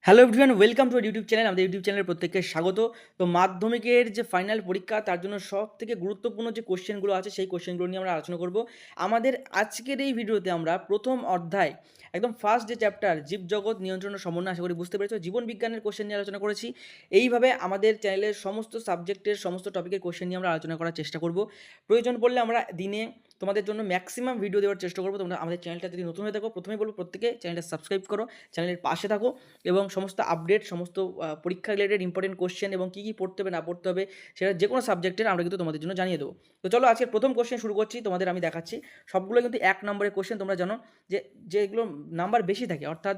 Hello everyone, welcome to YouTube channel. আমাদের YouTube চ্যানেলের প্রত্যেককে স্বাগত। তো মাধ্যমিকের যে ফাইনাল পরীক্ষা তার জন্য সবথেকে গুরুত্বপূর্ণ যে কোশ্চেনগুলো আছে সেই কোশ্চেনগুলো নিয়ে আমরা আলোচনা করব। আমাদের আজকের এই ভিডিওতে আমরা প্রথম অধ্যায় একদম ফার্স্ট যে চ্যাপ্টার জীবজগৎ নিয়ন্ত্রণ ও সমন্বয়, আশা করি বুঝতে পেরেছো, জীবন বিজ্ঞানের কোশ্চেন নিয়ে আলোচনা করেছি। এইভাবে আমাদের চ্যানেলের সমস্ত সাবজেক্টের সমস্ত টপিকের কোশ্চেন নিয়ে আমরা আলোচনা করার চেষ্টা করব। প্রয়োজন পড়লে আমরা দিনে তোমাদের জন্য ম্যাক্সিমাম ভিডিও দেওয়ার চেষ্টা করবো। তোমরা আমাদের চ্যানেলটা যদি নতুন হয়ে থাকো, প্রথমেই বলবো প্রত্যেকে চ্যানেলটা সাবস্ক্রাইব করো, চ্যানেলের পাশে থাকো এবং সমস্ত আপডেট, সমস্ত পরীক্ষা রিলেটেড ইম্পর্টেন্ট কোশ্চেন এবং কী কী পড়তে হবে না পড়তে হবে সেটা যে কোনো সাবজেক্টের আমরা কিন্তু তোমাদের জন্য জানিয়ে দেবো। তো চলো আজকে প্রথম কোশ্চেন শুরু করছি। তোমাদের আমি দেখাচ্ছি সবগুলো কিন্তু 1 নম্বরের কোশ্চেন। তোমরা জানো যে যেগুলো নাম্বার বেশি থাকে, অর্থাৎ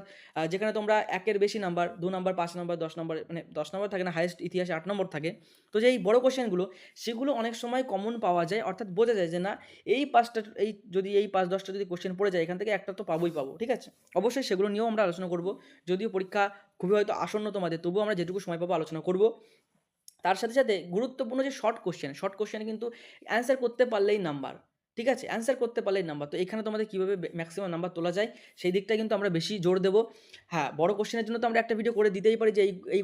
যেখানে তোমরা 1-এর বেশি নাম্বার, 2 নম্বর, 5 নম্বর, 10 নম্বর, মানে 10 নম্বর থাকে না, হাইয়েস্ট ইতিহাসে 8 নম্বর থাকে। তো যে এই বড়ো কোশ্চেনগুলো সেগুলো অনেক সময় কমন পাওয়া যায়, অর্থাৎ বোঝা যায় যে না এই 5টা, এই যদি এই 5-10টা যদি কোশ্চেন পড়ে যায় এখান থেকে একটা তো পাবোই পাবো, ঠিক আছে। অবশ্যই সেগুলো নিয়েও আমরা আলোচনা করব। যদিও পরীক্ষা খুবই হয়তো আসন্ন তোমাদের, তবুও আমরা যেটুকু সময় পাবো আলোচনা করব। তার সাথে সাথে গুরুত্বপূর্ণ যে শর্ট কোশ্চেনে কিন্তু অ্যান্সার করতে পারলেই নাম্বার, ঠিক আছে, অ্যান্সার করতে পারলেই নাম্বার। তো এখানে তোমাদের কীভাবে ম্যাক্সিমাম নাম্বার তোলা যায় সেই দিকটা কিন্তু আমরা বেশি জোর দেবো। হ্যাঁ, বড় কোশ্চেনের জন্য তো আমরা একটা ভিডিও করে দিতেই পারি যে এই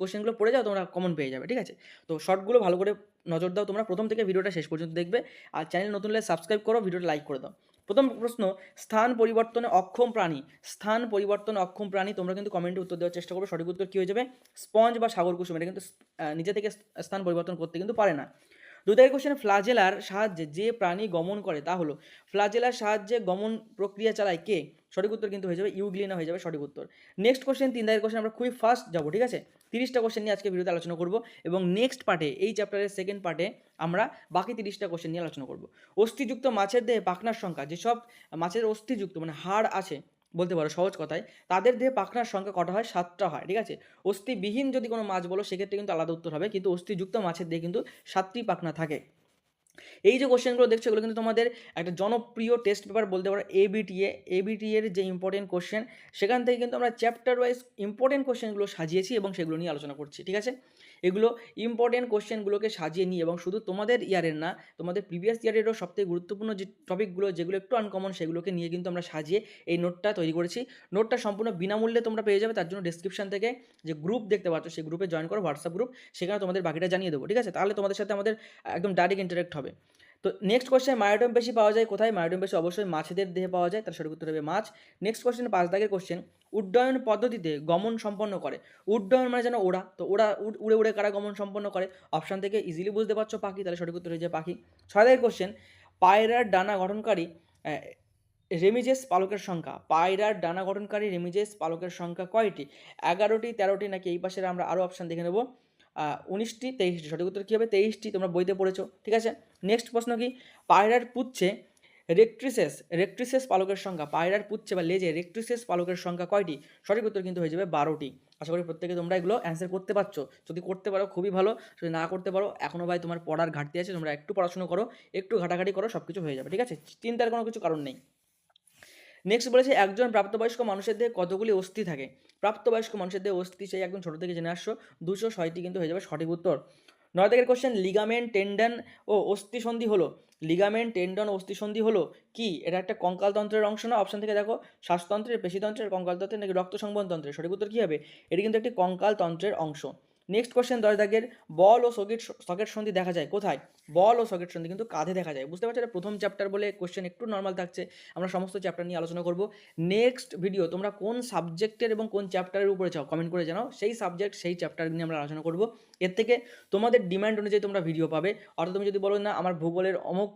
কোশ্চেনগুলো পড়ে যাও, তোমরা কমন পেয়ে যাবে, ঠিক আছে। তো শর্টগুলো ভালো করে নজর দাও, তোমরা প্রথম থেকে ভিডিওটা শেষ পর্যন্ত দেখবে। আর চ্যানেল নতুন হলে সাবস্ক্রাইব করো, ভিডিওটা লাইক করে দাও। প্রথম প্রশ্ন, স্থান পরিবর্তনে অক্ষম প্রাণী। স্থান পরিবর্তনে অক্ষম প্রাণী, তোমরা কিন্তু কমেন্টে উত্তর দেওয়ার চেষ্টা করবে। সঠিক উত্তর কী হয়ে যাবে? স্পঞ্জ বা সাগর কুসুম। এটা কিন্তু নিজে থেকে স্থান পরিবর্তন করতে কিন্তু পারে না। 2 দাগের কোশ্চেন, ফ্লাজেলার সাহায্যে যে প্রাণী গমন করে তা হলো। ফ্লাজেলার সাহায্যে গমন প্রক্রিয়া চালায় কে? সঠিক উত্তর কিন্তু হয়ে যাবে ইউগ্লিনা, হয়ে যাবে সঠিক উত্তর। নেক্সট কোশ্চেন, 3 দাগের কোশ্চেন, আমরা খুবই ফাস্ট যাবো, ঠিক আছে। 30টা কোশ্চেন নিয়ে আজকে ভিডিওতে আলোচনা করব এবং নেক্সট পার্টে, এই চ্যাপ্টারের সেকেন্ড পার্টে আমরা বাকি 30টা কোশ্চেন নিয়ে আলোচনা করব। অস্থিযুক্ত মাছের দেহে পাখনার সংখ্যা, যেসব মাছের অস্থিযুক্ত মানে হাড় আছে বলতে পারো সহজ কথায়, তাদের দেহে পাখনার সংখ্যা কটা হয়? 7টা হয়, ঠিক আছে। অস্থিবিহীন যদি কোনো মাছ বলো সেক্ষেত্রে কিন্তু আলাদা উত্তর হবে, কিন্তু অস্থিযুক্ত মাছের দেহে কিন্তু 7টি পাখনা থাকে। এই যে কোশ্চেনগুলো দেখছো এগুলো কিন্তু তোমাদের একটা জনপ্রিয় টেস্ট পেপার বলতে পারো, এবিটিএর যে ইম্পর্টেন্ট কোশ্চেন, সেখান থেকে কিন্তু আমরা চ্যাপ্টার ওয়াইজ ইম্পর্টেন্ট কোশ্চেনগুলো সাজিয়েছি এবং সেগুলো নিয়ে আলোচনা করছি, ঠিক আছে। এগুলো ইম্পর্টেন্ট কোশ্চেনগুলোকে সাজিয়ে নিই এবং শুধু তোমাদের ইয়ারের না, তোমাদের প্রিভিয়াস ইয়ারেরও সবথেকে গুরুত্বপূর্ণ যে টপিকগুলো যেগুলো একটু আনকমন সেগুলোকে নিয়ে কিন্তু আমরা সাজিয়ে এই নোটটা তৈরি করেছি। নোটটা সম্পূর্ণ বিনামূল্যে তোমরা পেয়ে যাবে, তার জন্য ডেসক্রিপশন থেকে যে গ্রুপ দেখতে পাচ্ছ সেই গ্রুপে জয়েন করো, হোয়াটসঅ্যাপ গ্রুপ, সেখানে তোমাদের বাকিটা জানিয়ে দেবো, ঠিক আছে। তাহলে তোমাদের সাথে আমাদের একদম ডাইরেক্ট ইন্টারেক্ট হবে। তো নেক্সট কোশ্চেন, মায়োডার্ম পেশি পাওয়া যায় কোথায়? মায়োডার্ম পেশি অবশ্যই মাছেদের দেহে পাওয়া যায়, তার সঠিক উত্তর হবে মাছ। নেক্সট কোশ্চেন, 5 দাগের কোশ্চেন, উড্ডয়ন পদ্ধতিতে গমন সম্পন্ন করে। উড্ডয়ন মানে যেন ওড়া, তো ওড়া উড়ে উড়ে কারা গমন সম্পন্ন করে? অপশান থেকে ইজিলি বুঝতে পারছো পাখি, তাহলে সঠিক উত্তর হয়ে যায় পাখি। 6 দাগের কোশ্চেন, পায়রার ডানা গঠনকারী রেমিজেস পালকের সংখ্যা। পায়রার ডানা গঠনকারী রেমিজেস পালকের সংখ্যা কয়টি? 11টি, 13টি, নাকি এই পাশের আমরা আরও অপশান দেখে নেব। 19টি, 23টি, সঠিক উত্তর কী হবে? 23টি, তোমরা বইতে পড়েছো, ঠিক আছে। নেক্সট প্রশ্ন কি, পায়রার পুচ্ছে রেক্ট্রিসেস পালকের সংখ্যা। পায়রার পুচ্ছে বা লেজে রেক্ট্রিসেস পালকের সংখ্যা কয়টি? সঠিক উত্তর কিন্তু হয়ে যাবে 12টি। আশা করি প্রত্যেকে তোমরা এগুলো অ্যান্সার করতে পারছো। যদি করতে পারো খুবই ভালো, যদি না করতে পারো এখনও ভাই তোমার পড়ার ঘাটতি আছে, তোমরা একটু পড়াশোনা করো, একটু ঘাটাঘাটি করো, সব কিছু হয়ে যাবে, ঠিক আছে। চিন্তার কোনো কিছু কারণ নেই। নেক্সট বলেছে, একজন প্রাপ্তবয়স্ক মানুষের দেহে কতগুলি অস্থি থাকে? প্রাপ্তবয়স্ক মানুষের দেহে অস্থি সেই একদম ছোটো থেকে জেনে আসছো, 206টি কিন্তু হয়ে যাবে সঠিক উত্তর। 9 দাগের কোশ্চেন, লিগামেন্ট, টেন্ডন ও অস্থিসন্ধি হলো। লিগামেন্ট, টেন্ডন ও অস্থিসন্ধি হলো কি? এটা একটা কঙ্কালতন্ত্রের অংশ না? অপশন থেকে দেখো, শ্বাসতন্ত্রের, পেশিতন্ত্রের, কঙ্কালতন্ত্রের, নাকি রক্ত সংবহনতন্ত্রের? সঠিক উত্তর কী হবে? এটি কিন্তু একটি কঙ্কালতন্ত্রের অংশ। নেক্সট কোশ্চেন, 10 দাগের, বল ও সকেট সন্ধি দেখা যায় কোথায়? বল ও সকেট সন্ধি কিন্তু কাঁধে দেখা যায়। বুঝতে পারছো, এটা প্রথম চ্যাপ্টার বলে কোশ্চেন একটু নর্মাল থাকছে, আমরা সমস্ত চ্যাপ্টার নিয়ে আলোচনা করব। নেক্সট ভিডিও তোমরা কোন সাবজেক্টের এবং কোন চ্যাপ্টারের উপরে চাও কমেন্ট করে জানাও, সেই সাবজেক্ট সেই চ্যাপ্টার নিয়ে আমরা আলোচনা করব। এর থেকে তোমাদের ডিমান্ড অনুযায়ী তোমরা ভিডিও পাবে। অর্থাৎ তুমি যদি বলো না আমার ভূগোলের অমুক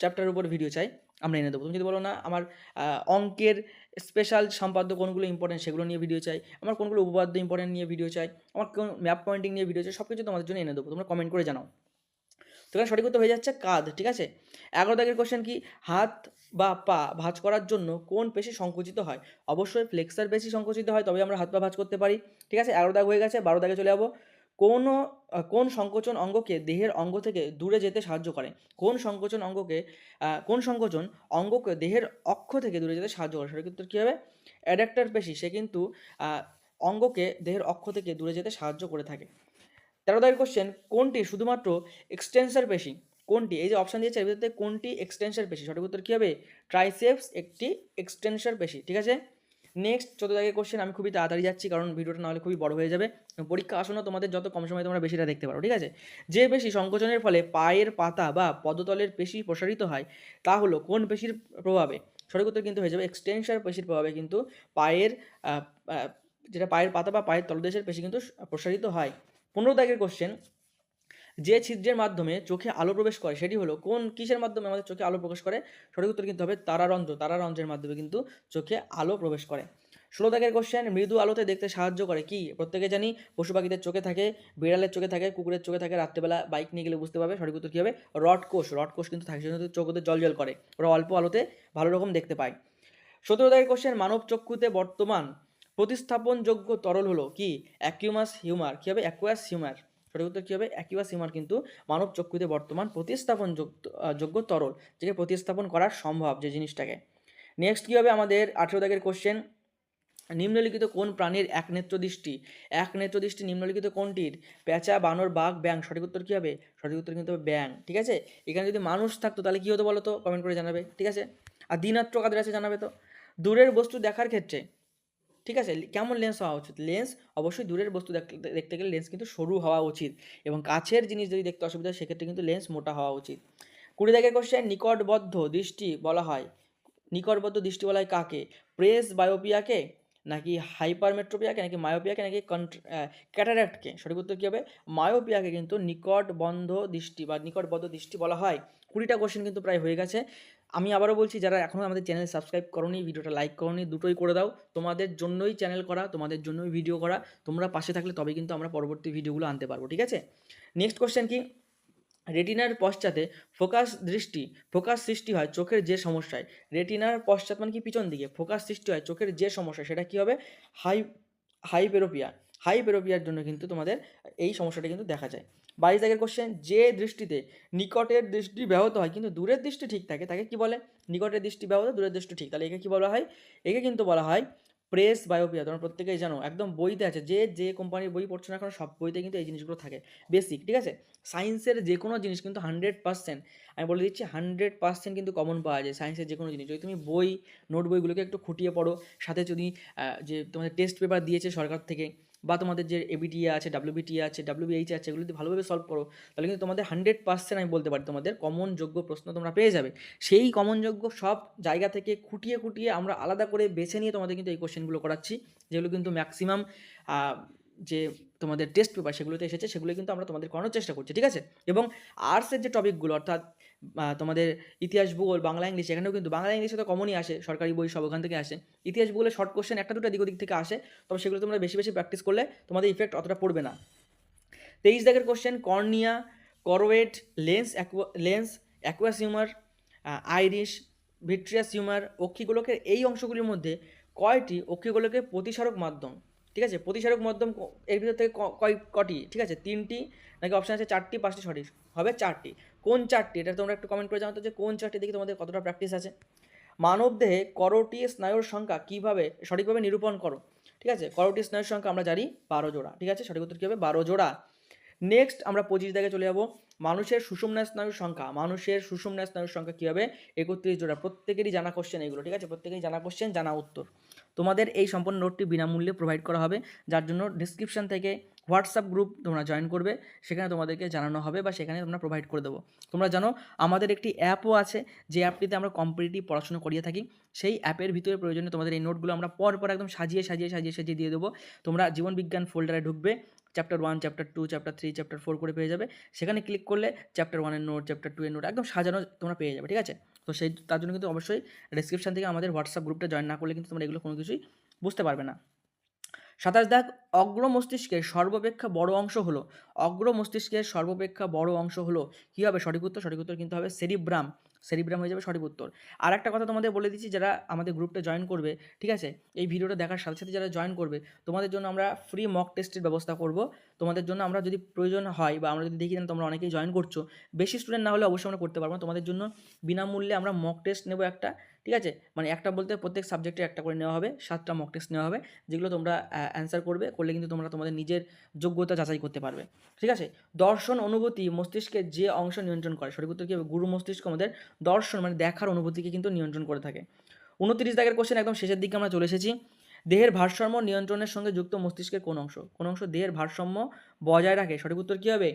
চ্যাপ্টারের উপর ভিডিও চাই, আমরা এনে দেবো। তুমি যদি বলো না আমার অঙ্কের স্পেশাল সম্পাদ্য কোনগুলো ইম্পর্টেন্ট সেগুলো নিয়ে ভিডিও চাই, আমার কোনগুলো উপপাদ্য ইম্পর্টেন্ট নিয়ে ভিডিও চাই, আমার কোন ম্যাপ পয়েন্টিং নিয়ে ভিডিও চাই, সব কিছু তোমাদের জন্য এনে দেবো, তোমরা কমেন্ট করে জানাও। তো এখানে সঠিক উত্তর হয়ে যাচ্ছে কাঁধ, ঠিক আছে। 11 দাগের কোশ্চেন কি, হাত বা পা ভাঁজ করার জন্য কোন পেশি সংকুচিত হয়? অবশ্যই ফ্লেক্সার পেশি সংকুচিত হয়, তবে আমরা হাত পা ভাঁজ করতে পারি, ঠিক আছে। 11 দাগ হয়ে গেছে, 12 দাগে চলে যাবো। কোন সংকোচন অঙ্গকে দেহের অঙ্গ থেকে দূরে যেতে সাহায্য করে? কোন সংকোচন অঙ্গকে দেহের অক্ষ থেকে দূরে যেতে সাহায্য করে? সঠিক উত্তর কী হবে? অ্যাডাক্টর পেশি, সে কিন্তু অঙ্গকে দেহের অক্ষ থেকে দূরে যেতে সাহায্য করে থাকে। 13 দাগের কোশ্চেন, কোনটি শুধুমাত্র এক্সটেন্সার পেশি? কোনটি, এই যে অপশান দিয়েছে এর ভিতরে কোনটি এক্সটেন্সার পেশি? সঠিক উত্তর কী হবে? ট্রাইসেপস একটি এক্সটেন্সার পেশি, ঠিক আছে। নেক্সট 14 দাগের কোশ্চেন, আমি খুবই তাড়াতাড়ি যাচ্ছি কারণ ভিডিওটা নাহলে খুবই বড় হয়ে যাবে। পরীক্ষা আসন্ন তোমাদের যত কম সময়ে তোমরা বেশিটা দেখতে পারো, ঠিক আছে? যে পেশি সংকোচনের ফলে পায়ের পাতা বা পদতলের পেশি প্রসারিত হয় তা হলো কোন পেশির প্রভাবে? সঠিক উত্তর কিন্তু হয়ে যাবে এক্সটেনশন পেশির প্রভাবে কিন্তু পায়ের যেটা পায়ের পাতা বা পায়ের তলদেশের পেশি কিন্তু প্রসারিত হয়। 15 দাগের কোশ্চেন, যে ছিদ্রের মাধ্যমে চোখে আলো প্রবেশ করে সেটি হলো কোন কিসের মাধ্যমে আমাদের চোখে আলো প্রবেশ করে? সঠিক উত্তর কিন্তু হবে তারারন্ধ্র। তারারন্ধ্রের মাধ্যমে কিন্তু চোখে আলো প্রবেশ করে। 16 দাগের কোশ্চেন, মৃদু আলোতে দেখতে সাহায্য করে কি? প্রত্যেকে জানি পশু পাখিদের চোখে থাকে, বিড়ালের চোখে থাকে, কুকুরের চোখে থাকে, রাত্রেবেলা বাইক নিয়ে গেলে বুঝতে পারবে। সঠিক উত্তর কী হবে? রড কোষ। রড কোষ কিন্তু থাকে, সেজন্য চোখ ওদের জল করে, ওরা অল্প আলোতে ভালো রকম দেখতে পায়। 17 দাগের কোশ্চেন, মানব চক্ষুতে বর্তমান প্রতিস্থাপনযোগ্য তরল হলো কি? অ্যাকিউমাস হিউমার। কী হবে? Aqueous humour. সঠিক উত্তর কী হবে? অ্যাকিউয়াস হিউমার কিন্তু মানব চক্ষুতে বর্তমান যোগ্য তরল, যেকে প্রতিস্থাপন করা সম্ভব যে জিনিসটাকে। নেক্সট কী হবে আমাদের 18 দাগের কোশ্চেন, নিম্নলিখিত কোন প্রাণীর একনেত্র দৃষ্টি? একনেত্র দৃষ্টি নিম্নলিখিত কোনটির? পেঁচা, বানর, বাঘ, ব্যাং। সঠিক উত্তর কী হবে? সঠিক উত্তর কিন্তু হবে ব্যাং, ঠিক আছে? এখানে যদি মানুষ থাকতো তাহলে কী হতো বলো তো? কমেন্ট করে জানাবে, ঠিক আছে? আর দ্বিনাত্র কাদের আছে জানাবে তো। দূরের বস্তু দেখার ক্ষেত্রে, ঠিক আছে, কেমন লেন্স হওয়া উচিত? লেন্স অবশ্যই দূরের বস্তু দেখতে গেলে লেন্স কিন্তু সরু হওয়া উচিত, এবং কাছের জিনিস যদি দেখতে অসুবিধা হয় সেক্ষেত্রে কিন্তু লেন্স মোটা হওয়া উচিত। 20 দাগের কোশ্চেন, নিকটবদ্ধ দৃষ্টি বলা হয় কাকে? প্রেস বায়োপিয়াকে, নাকি হাইপারমেট্রোপিয়াকে, নাকি মায়োপিয়াকে, নাকি ক্যাটারাক্টকে? সঠিক উত্তর কী হবে? মায়োপিয়াকে কিন্তু নিকটবদ্ধ দৃষ্টি বলা হয়। 20টা কোশ্চেন কিন্তু প্রায় হয়ে গেছে। আমি আবারও বলছি, যারা এখনও আমাদের চ্যানেল সাবস্ক্রাইব করোনি, ভিডিওটা লাইক করোনি, দুটোই করে দাও। তোমাদের জন্যই চ্যানেল করা, তোমাদের জন্যই ভিডিও করা। তোমরা পাশে থাকলে তবেই কিন্তু আমরা পরবর্তী ভিডিওগুলো আনতে পারবো, ঠিক আছে? নেক্সট কোশ্চেন কি? রেটিনার পশ্চাতে ফোকাস সৃষ্টি হয় চোখের যে সমস্যায়। রেটিনার পশ্চাৎ মানে কি? পিছন দিকে ফোকাস সৃষ্টি হয় চোখের যে সমস্যা, সেটা কি হবে? হাইপেরোপিয়া। হাইপেরোপিয়ার জন্য কিন্তু তোমাদের এই সমস্যাটা কিন্তু দেখা যায়। 22 দাগের কোশ্চেন, যে দৃষ্টিতে নিকটের দৃষ্টি ব্যাহত হয় কিন্তু দূরের দৃষ্টি ঠিক থাকে তাকে কি বলে? নিকটের দৃষ্টি ব্যাহত, দূরের দৃষ্টি ঠিক, তাহলে একে কি বলা হয়? একে কিন্তু বলা হয় প্রেস বায়োপিয়া। তোমরা প্রত্যেকেই জানো, একদম বইতে আছে, যে কোম্পানির বই পড়ছো না এখন সব বইতে কিন্তু এই জিনিসগুলো থাকে, বেসিক, ঠিক আছে? সায়েন্সের যে কোনো জিনিস কিন্তু 100%, আমি বলে দিচ্ছি 100% কিন্তু কমন পাওয়া যায় সায়েন্সের যে কোনো জিনিস। যদি তুমি নোট বইগুলোকে একটু খুঁটিয়ে পড়ো, সাথে যদি যে তোমাদের টেস্ট পেপার দিয়েছে সরকার থেকে, বা তোমাদের যে এবিটিএ আছে, ডাব্লিউবিটিএ আছে, ডাব্লিউবিএইচ আছে, এগুলো যদি ভালোভাবে সলভ করো তাহলে কিন্তু তোমাদের 100% আমি বলতে পারি তোমাদের কমন যোগ্য প্রশ্ন তোমরা পেয়ে যাবে। সেই কমন যোগ্য সব জায়গা থেকে খুঁটিয়ে আমরা আলাদা করে বেছে নিয়ে তোমাদের কিন্তু এই কোশ্চেনগুলো করাচ্ছি, যেগুলো কিন্তু ম্যাক্সিমাম যে তোমাদের টেস্ট পেপার সেগুলোতে এসেছে, সেগুলো কিন্তু আমরা তোমাদের করানোর চেষ্টা করছি, ঠিক আছে? এবং আর্টসের যে টপিকগুলো, অর্থাৎ তোমাদের ইতিহাস, ভূগোল, বাংলা, ইংলিশ, এখানেও কিন্তু বাংলা ইংলিশে তো কমনই আসে, সরকারি বই সব ওখান থেকে আসে। ইতিহাস ভূগোলে শর্ট কোশ্চেন একটা দুটো দিক থেকে আসে, তবে সেগুলো তোমরা বেশি প্র্যাকটিস করলে তোমাদের ইফেক্ট অতটা পড়বে না। 23 দাগের question, cornea, choroid, lens, aqueous humour, iris, vitreous humour, অক্ষিগোলকের এই অংশগুলির মধ্যে কয়টি অক্ষিগোলকের প্রতিসারক মাধ্যম? ঠিক আছে, প্রতিসারক মাধ্যম এর ভিতর থেকে কটি? ঠিক আছে, 3টি, নাকি অপশান আছে 4টি, 5টি? সঠিক হবে 4টি। কোন 4টি? এটা তোমরা একটু কমেন্ট করে জানাতো যে কোন 4টি, দেখি তোমাদের কতটা প্র্যাকটিস আছে। মানবদেহে করোটি স্নায়ুর সংখ্যা কীভাবে সঠিকভাবে নিরূপণ করো? ঠিক আছে, করোটি স্নায়ুর সংখ্যা আমরা জানি 12 জোড়া, ঠিক আছে? সঠিক উত্তর কী হবে? 12 জোড়া। নেক্সট আমরা 25 দাগে চলে যাবো। মানুষের সুষুম্না স্নায়ুর সংখ্যা কী হবে? 31 জোড়া। প্রত্যেকেরই জানা কোশ্চেন এগুলো, ঠিক আছে? প্রত্যেকেরই জানা কোশ্চেন, জানা উত্তর। তোমাদের এই সম্পূর্ণ নোটটি বিনামূল্যে প্রোভাইড করা হবে, যার জন্য ডিসক্রিপশন থেকে হোয়াটসঅ্যাপ গ্রুপ তোমরা জয়েন করবে, সেখানে তোমাদেরকে জানানো হবে বা সেখানে তোমরা প্রোভাইড করে দেবো। তোমরা জানো আমাদের একটি অ্যাপও আছে, যে অ্যাপটিতে আমরা কম্পিটিটিভ পড়াশোনা করিয়ে থাকি। সেই অ্যাপের ভিতরে প্রয়োজনে তোমাদের এই নোটগুলো আমরা পর একদম সাজিয়ে দিয়ে দেবো। তোমরা জীবনবিজ্ঞান ফোল্ডারে ঢুকবে, চ্যাপ্টার 1, চ্যাপ্টার 2, চ্যাপ্টার 3, চ্যাপ্টার 4 করে পেয়ে যাবে। সেখানে ক্লিক করলে চ্যাপ্টার 1 এর নোট, চ্যাপ্টার 2 এর নোট একদম সাজানো তোমরা পেয়ে যাবে, ঠিক আছে? তো তার জন্য কিন্তু অবশ্যই ডেসক্রিপশন থেকে আমাদের হোয়াটসঅ্যাপ গ্রুপটা জয়েন না করলে কিন্তু তোমরা এগুলো কোনো কিছুই বুঝতে পারবে না। 27 দাগ, অগ্র মস্তিষ্কের সর্বাপেক্ষা বড় অংশ হলো? কী হবে সঠিক উত্তর? সঠিক উত্তর কিন্তু হবে সেরিব্রাম হয়ে যাবে সঠিক উত্তর। আর একটা কথা তোমাদের বলে দিচ্ছি, যারা আমাদের গ্রুপটা জয়েন করবে, ঠিক আছে, এই ভিডিওটা দেখার সাথে সাথে যারা জয়েন করবে, তোমাদের জন্য আমরা ফ্রি মক টেস্টের ব্যবস্থা করব। তোমাদের জন্য আমরা যদি প্রয়োজন হয় বা আমরা যদি দেখি না তোমরা অনেকেই জয়েন করছো, বেশি স্টুডেন্ট না হলে অবশ্যই আমরা করতে পারবো না, তোমাদের জন্য বিনামূল্যে আমরা মক টেস্ট নেবো একটা, ঠিক আছে? মানে একটা বলতে প্রত্যেক সাবজেক্টে একটা করে নেওয়া হবে, 7টা মক টেস্ট নেওয়া হবে, যেগুলো তোমরা অ্যান্সার করলে কিন্তু তোমরা তোমাদের নিজের যোগ্যতা যাচাই করতে পারবে, ঠিক আছে? দর্শন অনুভূতি মস্তিষ্কের যে অংশ নিয়ন্ত্রণ করে? সঠিক উত্তর কী হবে? গুরু মস্তিষ্ক আমাদের দর্শন মানে দেখার অনুভূতিকে কিন্তু নিয়ন্ত্রণ করে থাকে। 29 দাগের কোশ্চেন, একদম শেষের দিকে আমরা চলে এসেছি। দেহের ভারসাম্য নিয়ন্ত্রণের সঙ্গে যুক্ত মস্তিষ্কের কোন অংশ দেহের ভারসাম্য বজায় রাখে? সঠিক উত্তর কী হবে?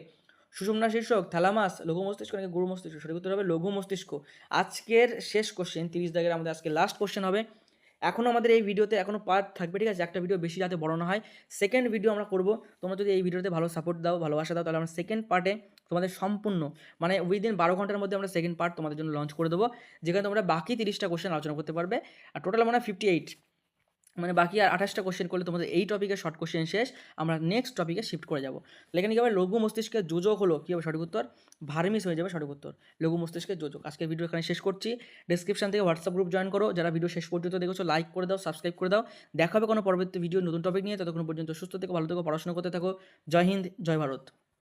সুষুম্না শীর্ষক, থ্যালামাস, লঘু মস্তিষ্ক নাকি গুরু মস্তিষ্ক? সঠিক উত্তর হবে লঘু মস্তিষ্ক। আজকের শেষ কোশ্চেন 30 দাগের আমাদের আজকে লাস্ট কোশ্চেন হবে। এখনও আমাদের এই ভিডিওতে এখনও পার্ট থাকবে, ঠিক আছে? একটা ভিডিও বেশি যাতে বড় না হয়, সেকেন্ড ভিডিও আমরা করব। তোমরা যদি এই ভিডিওতে ভালো সাপোর্ট দাও, ভালোবাসা দাও, তাহলে আমরা সেকেন্ড পার্টে তোমাদের সম্পূর্ণ মানে উইদিন 12 ঘন্টার মধ্যে আমরা সেকেন্ড পার্ট তোমাদের জন্য লঞ্চ করে দেবো, যেখানে তোমরা বাকি 30টা কোশ্চেন আলোচনা করতে পারবে। আর টোটাল মানে 58, মানে বাকি আর 28টা কোশ্চেন করলে তোমাদের এই টপিকের শর্ট কোশ্চেন শেষ। আমরা নেক্সট টপিকে শিফট করে যাবো। তাহলে এখানে কী হবে? লঘু মস্তিষ্কের যোজক হলো কী হবে? সঠিক উত্তর ভার্মিস হয়ে যাবে সঠিক উত্তর, লঘু মস্তিষ্কের যোজক। আজকে ভিডিও এখানে শেষ করছি। ডিসক্রিপশন থেকে হোয়াটসঅ্যাপ গ্রুপ জয়েন করো। যারা ভিডিও শেষ পর্যন্ত দেখেছো লাইক করে দাও, সাবস্ক্রাইব করে দাও। দেখা হবে কোনো পরবর্তী ভিডিও নতুন টপিক নিয়ে। ততক্ষণ পর্যন্ত সুস্থ থেকো, ভালো থেকো, পড়াশোনা করতে থাকো। জয় হিন্দ, জয় ভারত।